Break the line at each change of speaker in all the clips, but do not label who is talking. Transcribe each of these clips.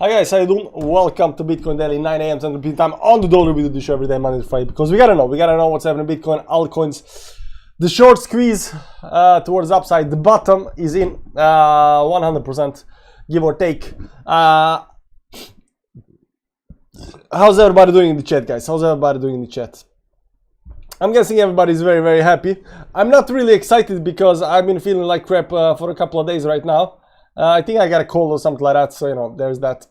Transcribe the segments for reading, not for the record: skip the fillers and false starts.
Hi guys, how you doing? Welcome to Bitcoin Daily, 9 a.m. Central European Time on the dollar. We do this show every day, Monday to Friday, because we gotta know what's happening in Bitcoin, altcoins. The short squeeze towards the upside, the bottom is in 100%, give or take. How's everybody doing in the chat, guys? How's everybody doing in the chat? I'm guessing everybody's very, very happy. I'm not really excited because I've been feeling like crap for a couple of days right now. I think I got a cold or something like that, so you know, there's that.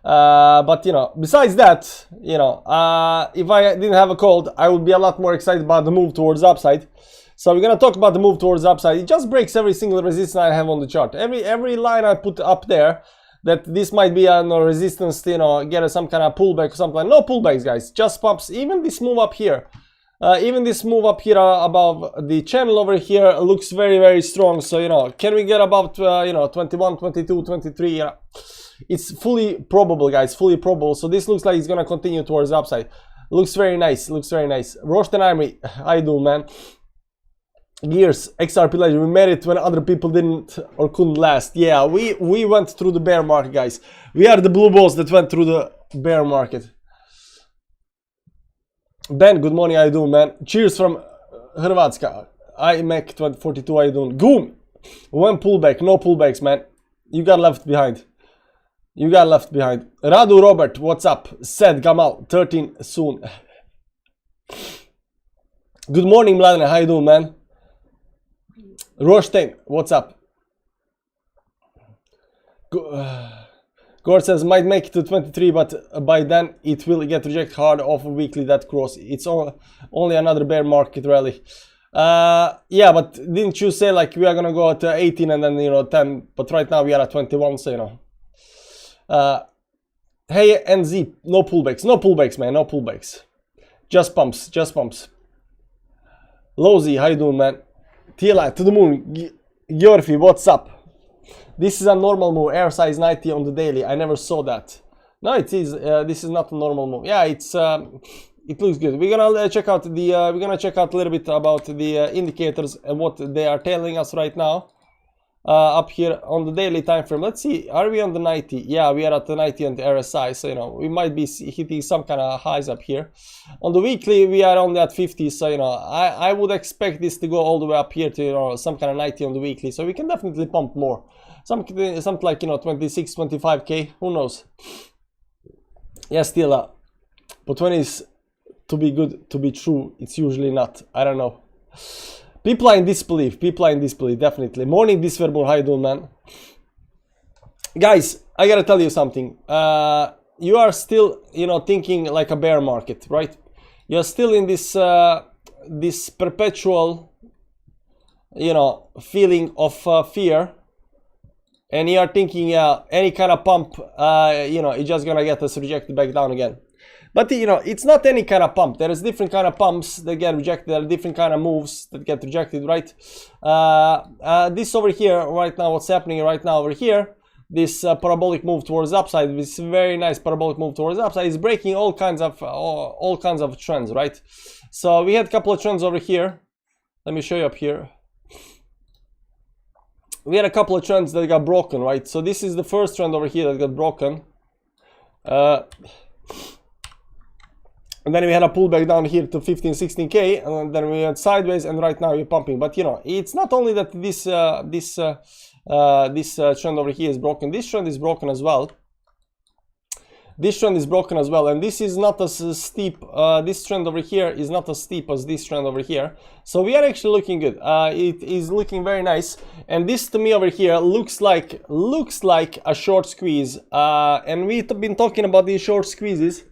But you know, besides that, you know, if I didn't have a cold, I would be a lot more excited about the move towards the upside. So we're gonna talk about the move towards the upside. It just breaks every single resistance I have on the chart. Every line I put up there, that this might be a resistance, you know, get some kind of pullback or something like. No pullbacks, guys, just pumps. Even this move up here. Even this move up here above the channel over here looks very, very strong. So, you know, can we get above, you know, 21, 22, 23? You know, it's fully probable, guys, fully probable. So this looks like it's going to continue towards the upside. Looks very nice, looks very nice. Roasted Army, how you doing, man? Gears, XRP Legend, we made it when other people didn't or couldn't last. Yeah, we went through the bear market, guys. We are the blue balls that went through the bear market. Ben, good morning, how you doing, man? Cheers from Hrvatska. IMEC 2042, how you doing? Goom! One pullback, no pullbacks, man. You got left behind. You got left behind. Radu Robert, what's up? Said Gamal, 13 soon. Good morning, Mladen, how you doing, man? Rostein, what's up? Gord says might make it to 23, but by then it will get rejected hard off a weekly that cross. It's only another bear market rally. Yeah, but didn't you say like we are gonna go to 18 and then, you know, 10? But right now we are at 21, so you know. Hey NZ, no pullbacks, man, no pullbacks. Just pumps, just pumps. Lozy, how you doing, man? Tila to the moon. Yorfi, what's up? This is a normal move, air size 90 on the daily. I never saw that. No, it is. This is not a normal move. Yeah, it's. It looks good. We're gonna check out the. We're gonna check out a little bit about the indicators and what they are telling us right now. Up here on the daily time frame. Let's see. Are we on the 90? Yeah, we are at the 90 on the RSI. So you know, we might be hitting some kind of highs up here. On the weekly, we are only at 50. So you know, I would expect this to go all the way up here to, you know, some kind of 90 on the weekly. So we can definitely pump more. Something like, you know, 26, 25k, who knows? Yeah, still, but when it's to be good to be true, it's usually not. I don't know. People are in disbelief, definitely. Morning, this verbal, how you doing, man? Guys, I gotta tell you something. You are still, you know, thinking like a bear market, right? You're still in this this perpetual, you know, feeling of fear. And you are thinking, any kind of pump, you know, it's just gonna get us rejected back down again. But you know, it's not any kind of pump. There is different kind of pumps that get rejected. There are different kind of moves that get rejected, right? This over here, right now, what's happening right now over here, this parabolic move towards the upside, this very nice parabolic move towards the upside, is breaking all kinds of trends, right? So we had a couple of trends over here. Let me show you up here. We had a couple of trends that got broken, right? So this is the first trend over here that got broken. And then we had a pullback down here to 15, 16k, and then we went sideways, and right now we're pumping. But you know, it's not only that this trend over here is broken. This trend is broken as well. This trend is broken as well, and this is not as steep. This trend over here is not as steep as this trend over here. So we are actually looking good. It is looking very nice, and this to me over here looks like a short squeeze. And we've been talking about these short squeezes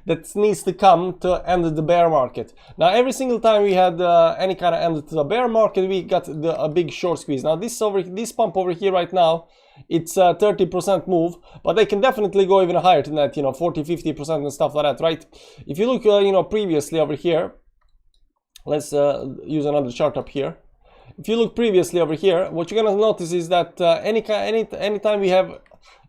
that needs to come to end the bear market. Now, every single time we had any kind of end to the bear market, we got a big short squeeze. Now, this pump over here right now, it's a 30% move, but they can definitely go even higher than that, you know, 40, 50% and stuff like that, right? If you look, you know, previously over here, let's use another chart up here. If you look previously over here, what you're gonna notice is that anytime we have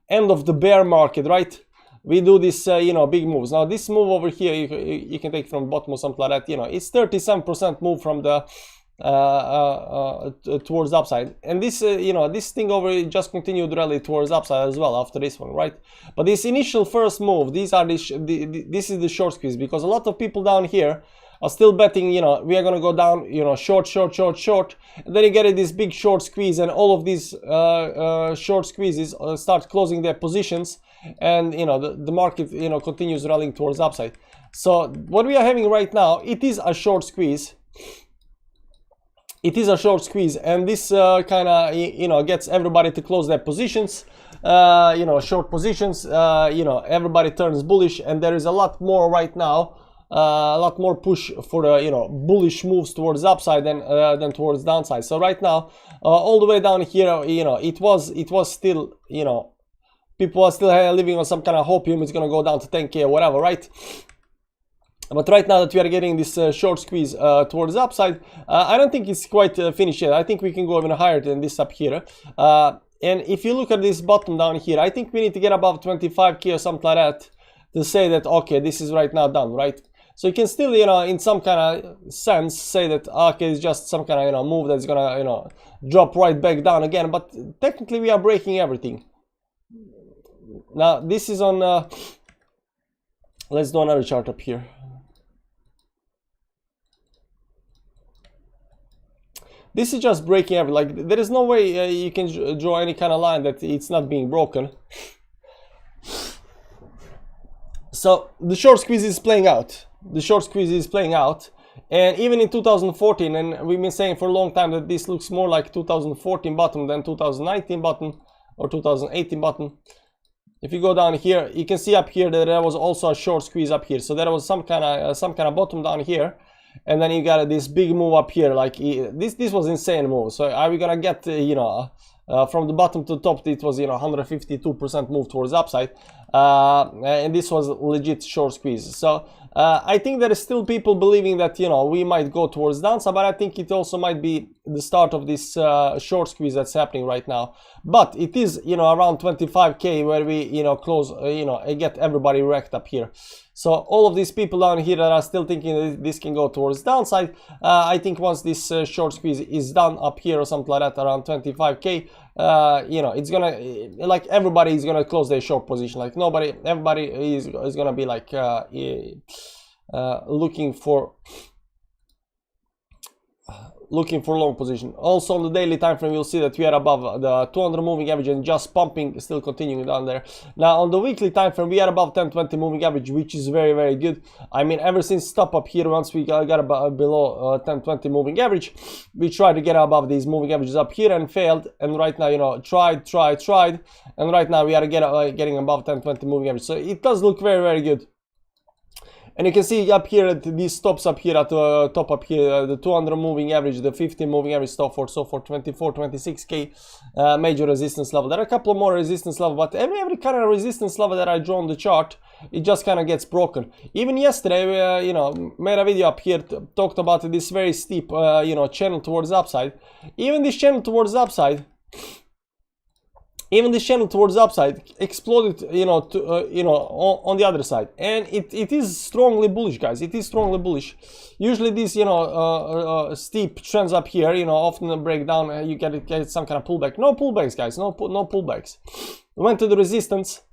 end of the bear market, right, we do this, you know, big moves. Now, this move over here, you can take from bottom or something like that, you know, it's 37% move from the towards upside, and this you know, this thing over here just continued rally towards upside as well after this one, right? But this initial first move, these are this is the short squeeze, because a lot of people down here are still betting, you know, we are going to go down, you know, short, and then you get this big short squeeze, and all of these short squeezes start closing their positions, and you know, the market, you know, continues rallying towards upside. So what we are having right now, it is a short squeeze. It is a short squeeze, and this kind of, you know, gets everybody to close their positions, you know, short positions, you know, everybody turns bullish, and there is a lot more right now, a lot more push for you know, bullish moves towards upside than towards downside. So right now, all the way down here, you know, it was still, you know, people are still living on some kind of hopium it's gonna go down to 10K or whatever, right? But right now that we are getting this short squeeze towards the upside, I don't think it's quite finished yet. I think we can go even higher than this up here. And if you look at this bottom down here, I think we need to get above 25K or something like that to say that, okay, this is right now done, right? So you can still, you know, in some kind of sense say that, okay, it's just some kind of, you know, move that's gonna, you know, drop right back down again. But technically we are breaking everything. Now this is on, let's do another chart up here. This is just breaking everything. Like, there is no way you can draw any kind of line that it's not being broken. So the short squeeze is playing out. The short squeeze is playing out. And even in 2014, and we've been saying for a long time that this looks more like 2014 bottom than 2019 bottom or 2018 bottom. If you go down here, you can see up here that there was also a short squeeze up here. So there was some kind of bottom down here. And then you got this big move up here. Like this was insane move. So are we gonna get you know, from the bottom to the top, it was, you know, 152% move towards upside, and this was legit short squeeze. So I think there is still people believing that, you know, we might go towards downside, but I think it also might be the start of this short squeeze that's happening right now. But it is, you know, around 25K where we, you know, close, you know, and get everybody wrecked up here. So all of these people down here that are still thinking that this can go towards downside, I think once this short squeeze is done up here or something like that, around 25K, you know, it's gonna, like, everybody is gonna close their short position. Like everybody is gonna be like looking for long position. Also on the daily time frame, you'll see that we are above the 200 moving average and just pumping, still continuing down there. Now on the weekly time frame, we are above 1020 moving average, which is very, very good. I mean, ever since stop up here, once we got below 1020 moving average, we tried to get above these moving averages up here and failed. And right now, you know, tried, and right now we are getting above 1020 moving average. So it does look very, very good. And you can see up here at these stops up here at the top up here, the 200 moving average, the 50 moving average, so for 24, 26K major resistance level. There are a couple more resistance level, but every kind of resistance level that I draw on the chart, it just kind of gets broken. Even yesterday, we, you know, made a video up here, talked about this very steep, you know, channel towards upside. Even this channel towards upside, exploded, you know, on the other side, and it is strongly bullish, guys. It is strongly bullish. Usually these, you know, steep trends up here, you know, often break down. You get some kind of pullback. No pullbacks, guys. No pullbacks. Went to the resistance,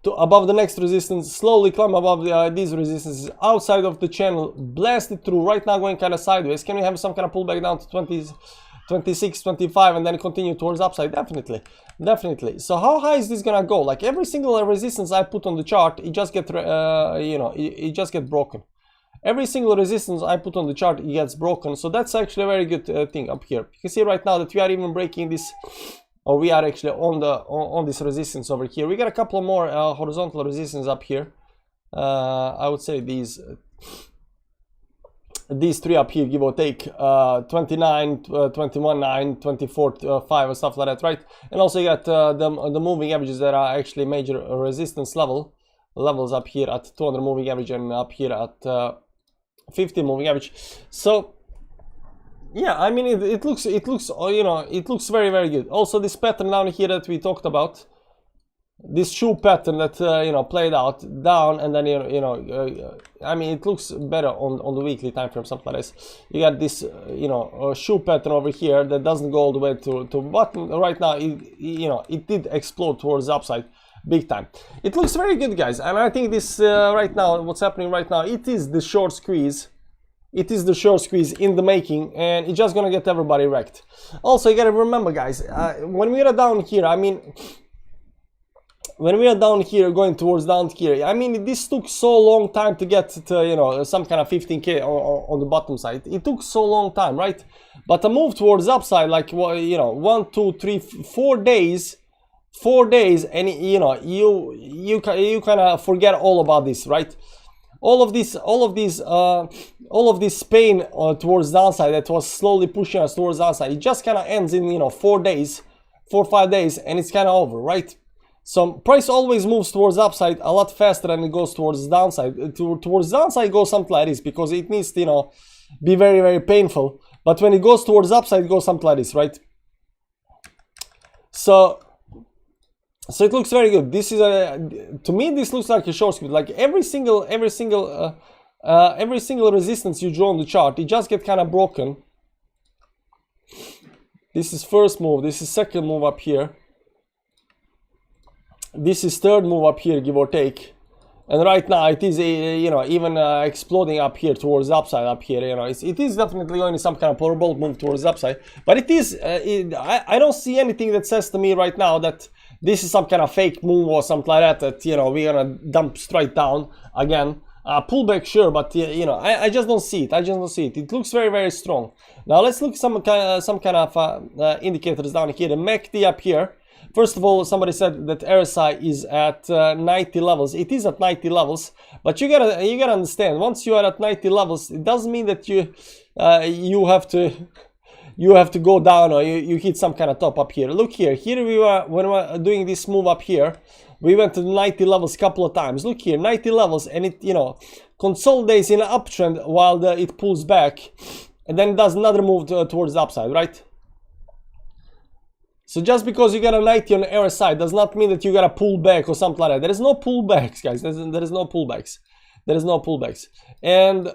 to above the next resistance, slowly climb above these resistances outside of the channel, blasted through. Right now going kind of sideways. Can we have some kind of pullback down to 20s? 26, 25, and then continue towards upside? Definitely. So how high is this gonna go? Like every single resistance I put on the chart, it just get you know, it just get broken. Every single resistance I put on the chart, it gets broken. So that's actually a very good thing up here. You can see right now that we are even breaking this, or we are actually on this resistance over here. We got a couple more horizontal resistance up here. I would say these three up here, give or take, 29, 21, 9, 24, 5 and stuff like that, right? And also you got the moving averages that are actually major resistance levels up here at 200 moving average and up here at 50 moving average. So yeah, I mean, it looks, you know, it looks very, very good. Also this pattern down here that we talked about, this shoe pattern that you know, played out down, and then I mean, it looks better on the weekly time frame, something like this. You got this you know, shoe pattern over here that doesn't go all the way to bottom. Right now it did explode towards the upside big time. It looks very good, guys, and I think this right now, what's happening right now, it is the short squeeze. It is the short squeeze in the making, and it's just gonna get everybody wrecked. Also, you gotta remember, guys, when we are down here, I mean, when we are down here going towards down here, I mean, this took so long time to get to, you know, some kind of 15k on the bottom side. It took so long time, right? But a move towards upside, like, you know, 1, 2, 3, 4 days, and you know, you kind of forget all about this, right? All of this pain towards downside that was slowly pushing us towards downside, it just kind of ends in, you know, 4 days, 4 or 5 days, and it's kind of over, right? So price always moves towards upside a lot faster than it goes towards downside. Towards downside, it goes something like this, because it needs to, you know, be very, very painful. But when it goes towards upside, it goes something like this, right? So it looks very good. This is to me, this looks like a short squeeze. Like every single resistance you draw on the chart, it just get kind of broken. This is first move. This is second move up here. This is third move up here, give or take. And right now it is you know, even exploding up here towards the upside up here. You know, it is definitely going some kind of parabolic move towards the upside. But it is I don't see anything that says to me right now that this is some kind of fake move or something like that, that, you know, we're gonna dump straight down again. Pullback, sure, but you know, I just don't see it. I just don't see it. It looks very, very strong. Now let's look at some kind of indicators down here. The MACD up here. First of all, somebody said that RSI is at 90 levels. It is at 90 levels, but you gotta understand, once you are at 90 levels, it doesn't mean that you have to go down, or you hit some kind of top up here. Look here. Here we were, when we were doing this move up here, we went to 90 levels a couple of times. Look here, 90 levels, and it, you know, consolidates in an uptrend while it pulls back, and then it does another move towards the upside, right? So just because you got a 90 on the RSI does not mean that you got to pull back or something like that. There is no pullbacks, guys. There is no pullbacks. There is no pullbacks. And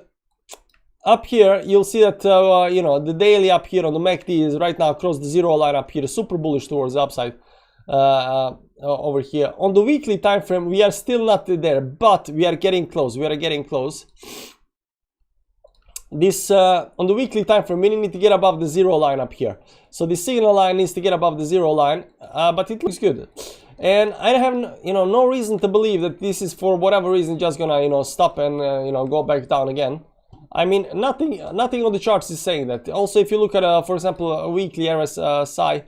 up here, you'll see that, you know, the daily up here on the MACD is right now across the zero line up here, super bullish towards the upside over here. On the weekly time frame, we are still not there, but we are getting close. We are getting close. This on the weekly time frame, we need to get above the zero line up here. So the signal line needs to get above the zero line, but it looks good. And I have, you know, no reason to believe that this is, for whatever reason, just gonna, you know, stop and you know, go back down again. I mean, nothing on the charts is saying that. Also, if you look at, for example, a weekly RSI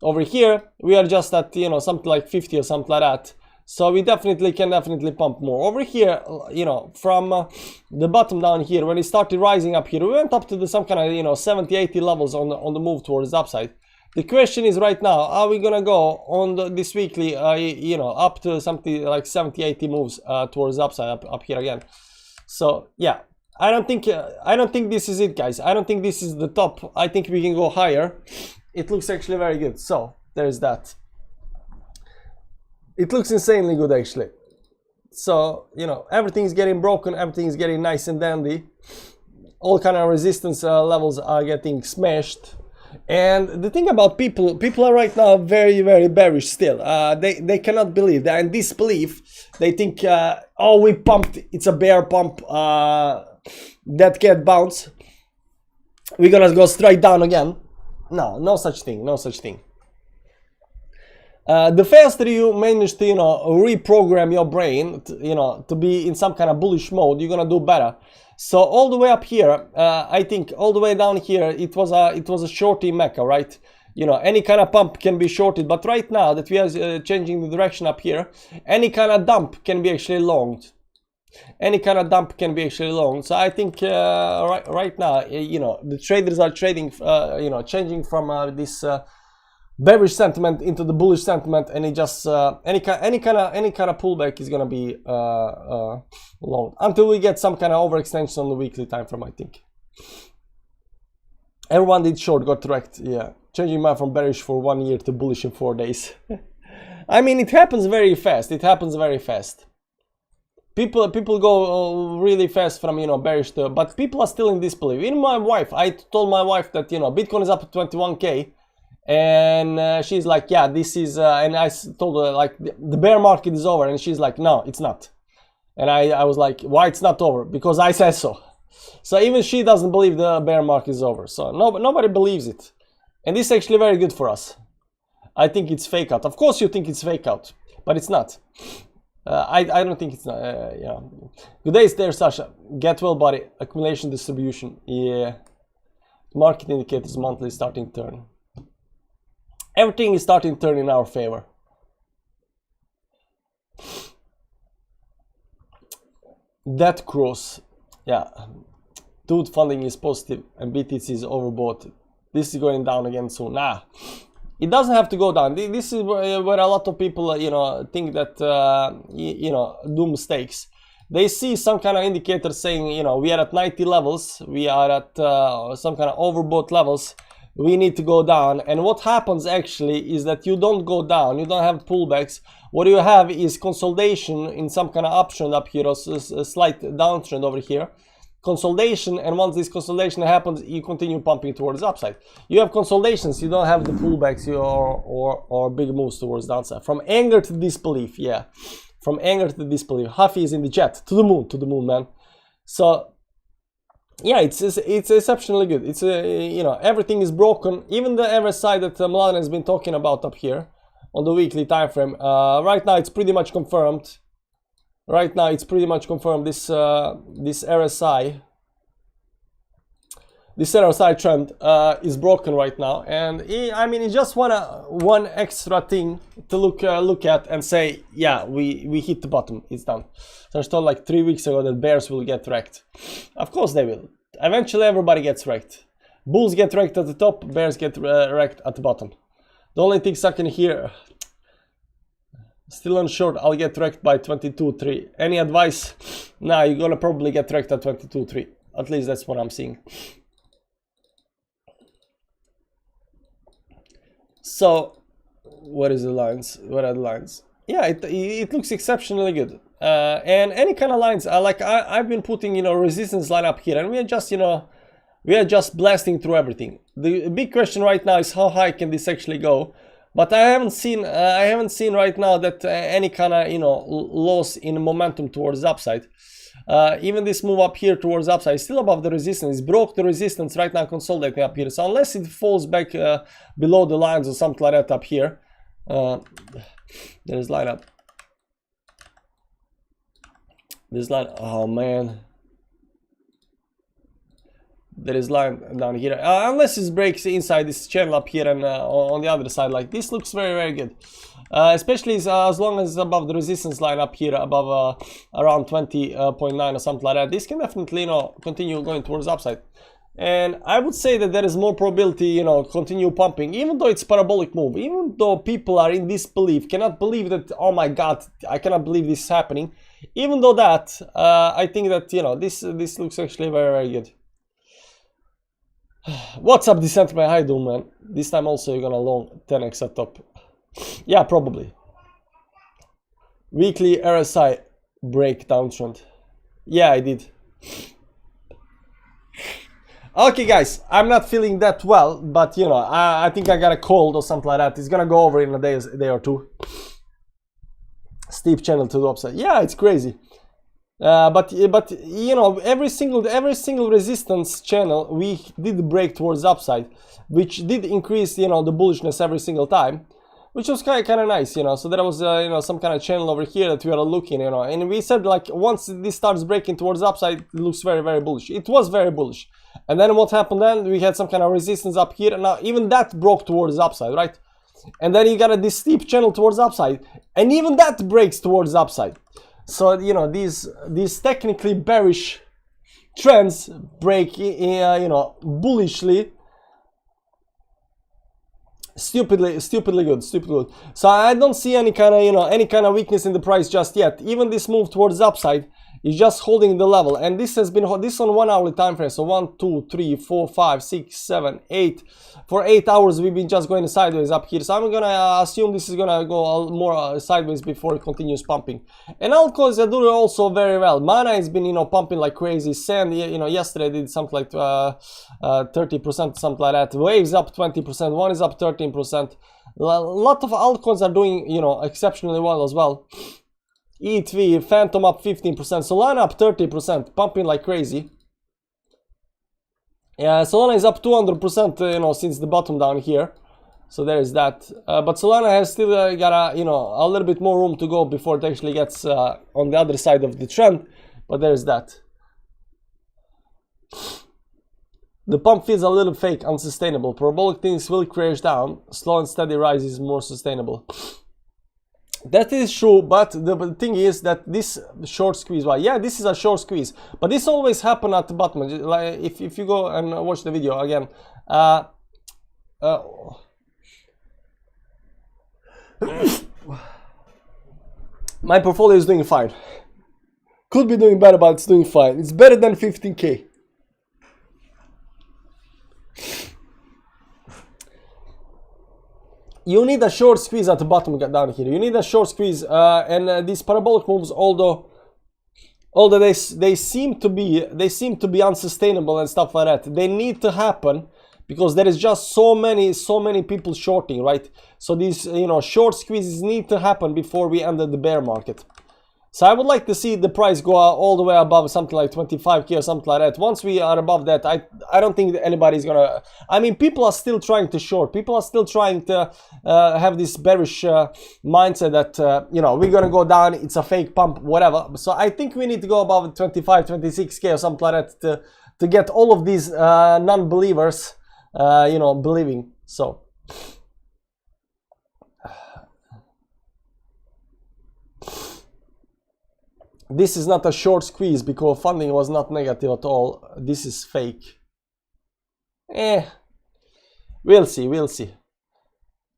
over here, we are just at, you know, something like 50 or something like that. So we can definitely pump more. Over here, you know, from the bottom down here, when it started rising up here, we went up to some kind of, you know, 70, 80 levels on the move towards the upside. The question is right now, are we gonna go on this weekly, you know, up to something like 70, 80 moves towards the upside up here again? So yeah, I don't think this is it, guys. I don't think this is the top. I think we can go higher. It looks actually very good. So there's that. It looks insanely good, actually. So, you know, everything is getting broken, everything is getting nice and dandy. All kind of resistance levels are getting smashed. And the thing about people are right now very, very bearish still. They cannot believe, they're in disbelief. They think, oh, we pumped, it's a bear pump, that can't bounce. We're gonna go straight down again. No such thing, no such thing. The faster you manage to, you know, reprogram your brain, you know, to be in some kind of bullish mode, you're gonna do better. So all the way up here, I think all the way down here, it was a shorty mecca, right? You know, any kind of pump can be shorted, but right now that we are changing the direction up here, any kind of dump can be actually longed. Any kind of dump can be actually long. So I think right now, you know, the traders are trading, you know, changing from this bearish sentiment into the bullish sentiment, and it just any kind of pullback is gonna be long until we get some kind of overextension on the weekly time frame. I think everyone did short, got wrecked. Yeah, changing mind from bearish for 1 year to bullish in 4 days. I mean, it happens very fast. It happens very fast. People go really fast from, you know, bearish to, but people are still in disbelief. Even my wife, I told my wife that, you know, Bitcoin is up to 21K, and she's like, yeah, this is, and I told her like the bear market is over, and she's like, no, it's not. And I was like, why it's not over? Because I said so. So even she doesn't believe the bear market is over. So nobody believes it, and this is actually very good for us. I think it's fake out. Of course you think it's fake out, but it's not. I don't think it's not. Yeah. Good days there, Sasha. Get well, buddy. Accumulation distribution. Yeah. Market indicators monthly starting turn. Everything is starting to turn in our favor. That cross. Yeah. Dude, funding is positive and BTC is overbought. This is going down again soon. Nah. It doesn't have to go down. This is where a lot of people, you know, think that, you know, do mistakes. They see some kind of indicator saying, you know, we are at 90 levels. We are at some kind of overbought levels. We need to go down. And what happens actually is that you don't go down. You don't have pullbacks. What you have is consolidation in some kind of uptrend up here, or a slight downtrend over here. Consolidation, and once this consolidation happens, you continue pumping towards the upside. You have consolidations, you don't have the pullbacks or big moves towards the downside. From anger to disbelief, yeah. From anger to disbelief. Huffy is in the chat. To the moon, man. So yeah, it's exceptionally good. It's you know, everything is broken. Even the RSI that Mladen has been talking about up here on the weekly time frame. Right now, it's pretty much confirmed. Right now, it's pretty much confirmed. This RSI trend is broken right now, and I mean, it's just one extra thing to look at and say, yeah, we hit the bottom. It's done. So I told like 3 weeks ago that bears will get wrecked. Of course they will. Eventually, everybody gets wrecked. Bulls get wrecked at the top. Bears get wrecked at the bottom. The only thing I can hear. Still on short, I'll get wrecked by 22.3. Any advice? Nah, you're gonna probably get wrecked at 22.3. At least that's what I'm seeing. So, what is the lines? What are the lines? Yeah, it looks exceptionally good. And any kind of lines, I've been putting, you know, resistance line up here, and we are just, you know, we are just blasting through everything. The big question right now is how high can this actually go? But I haven't seen right now that any kind of, you know, loss in momentum towards the upside. Even this move up here towards the upside is still above the resistance. It broke the resistance right now, consolidating up here. So unless it falls back below the lines or something like that up here, there's line up. This line, oh man. There is line down here, unless it breaks inside this channel up here, and on the other side, like this looks very, very good, especially as long as it's above the resistance line up here, above around 20.9 or something like that. This can definitely, you know, continue going towards upside, and I would say that there is more probability, you know, continue pumping, even though it's parabolic move, even though people are in disbelief, cannot believe that, oh my god, I cannot believe this is happening. Even though that, I think that, you know, this looks actually very, very good. What's up, Decentral? How you doing, man? This time also you're gonna long 10x at top. Yeah, probably. Weekly RSI break downtrend. Yeah, I did. Okay, guys, I'm not feeling that well, but you know, I think I got a cold or something like that. It's gonna go over in a day or two. Steep channel to the upside. Yeah, it's crazy. But you know, every single resistance channel we did break towards upside, which did increase, you know, the bullishness every single time, which was kind of nice, you know. So there was you know, some kind of channel over here that we are looking, you know, and we said like once this starts breaking towards upside, it looks very, very bullish. It was very bullish, and then what happened? Then we had some kind of resistance up here, and now even that broke towards upside, right? And then you got this steep channel towards upside, and even that breaks towards upside. So, you know, these technically bearish trends break, you know, bullishly, stupidly good. So I don't see any kind of, you know, any kind of weakness in the price just yet. Even this move towards the upside It's just holding the level, and this has been this on 1 hourly time frame. So 1, 2, 3, 4, 5, 6, 7, 8. For 8 hours we've been just going sideways up here. So I'm gonna assume this is gonna go more sideways before it continues pumping. And altcoins are doing also very well. Mana has been, you know, pumping like crazy. Sand, you know, yesterday did something like 30%, something like that. Waves up 20%. One is up 13%. A lot of altcoins are doing, you know, exceptionally well as well. ETV, Phantom up 15%, Solana up 30%, pumping like crazy. Yeah, Solana is up 200%, you know, since the bottom down here. So there is that. But Solana has still got a, you know, a little bit more room to go before it actually gets on the other side of the trend. But there is that. The pump feels a little fake, unsustainable. Parabolic things will crash down. Slow and steady rise is more sustainable. That is true, but the thing is that this short squeeze, well, yeah, this is a short squeeze, but this always happen at the bottom. Like if you go and watch the video again, my portfolio is doing fine. Could be doing better, but it's doing fine. It's better than 15K. You need a short squeeze at the bottom down here. You need a short squeeze, and these parabolic moves, although they seem to be unsustainable and stuff like that, they need to happen because there is just so many people shorting, right? So these, you know, short squeezes need to happen before we enter the bear market. So I would like to see the price go all the way above something like 25K or something like that. Once we are above that, I don't think that anybody's gonna... I mean, people are still trying to short. People are still trying to have this bearish mindset that, you know, we're gonna go down, it's a fake pump, whatever. So I think we need to go above 25, 26K or something like that to get all of these non-believers, you know, believing. So... This is not a short squeeze because funding was not negative at all. This is fake. We'll see, we'll see.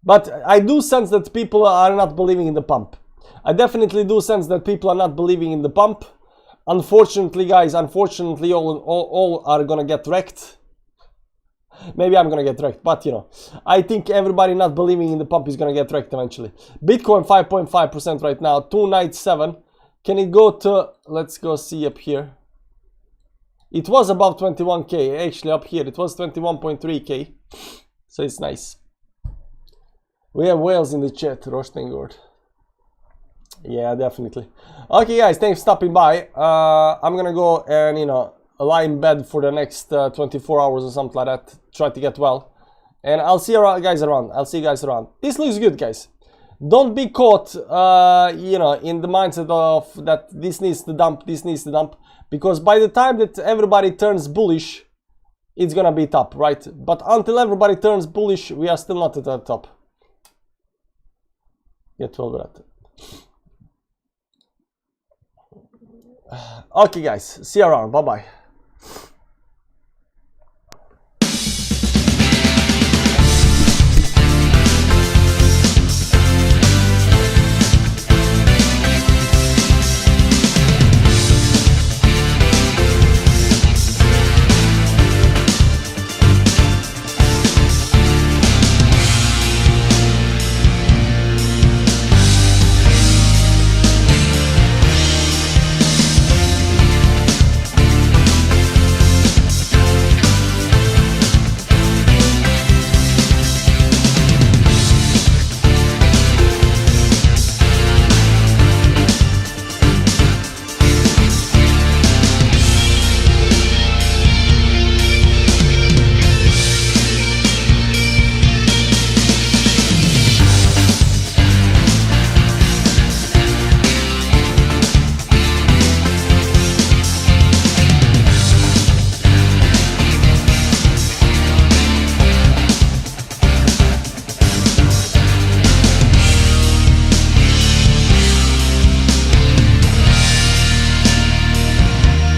But I do sense that people are not believing in the pump. I definitely do sense that people are not believing in the pump. Unfortunately, guys, unfortunately, all are gonna get wrecked. Maybe I'm gonna get wrecked, but you know, I think everybody not believing in the pump is gonna get wrecked eventually. Bitcoin 5.5% right now, 297. Can it go to, let's go see up here. It was above 21K, actually up here, it was 21.3K. So it's nice. We have whales in the chat, Rostengord. Yeah, definitely. Okay guys, thanks for stopping by. I'm gonna go and, you know, lie in bed for the next 24 hours or something like that. Try to get well. And I'll see you guys around. I'll see you guys around. This looks good, guys. Don't be caught, you know, in the mindset of that this needs to dump, this needs to dump. Because by the time that everybody turns bullish, it's gonna be top, right? But until everybody turns bullish, we are still not at the top. Get 12 that. Okay, guys. See you around. Bye-bye.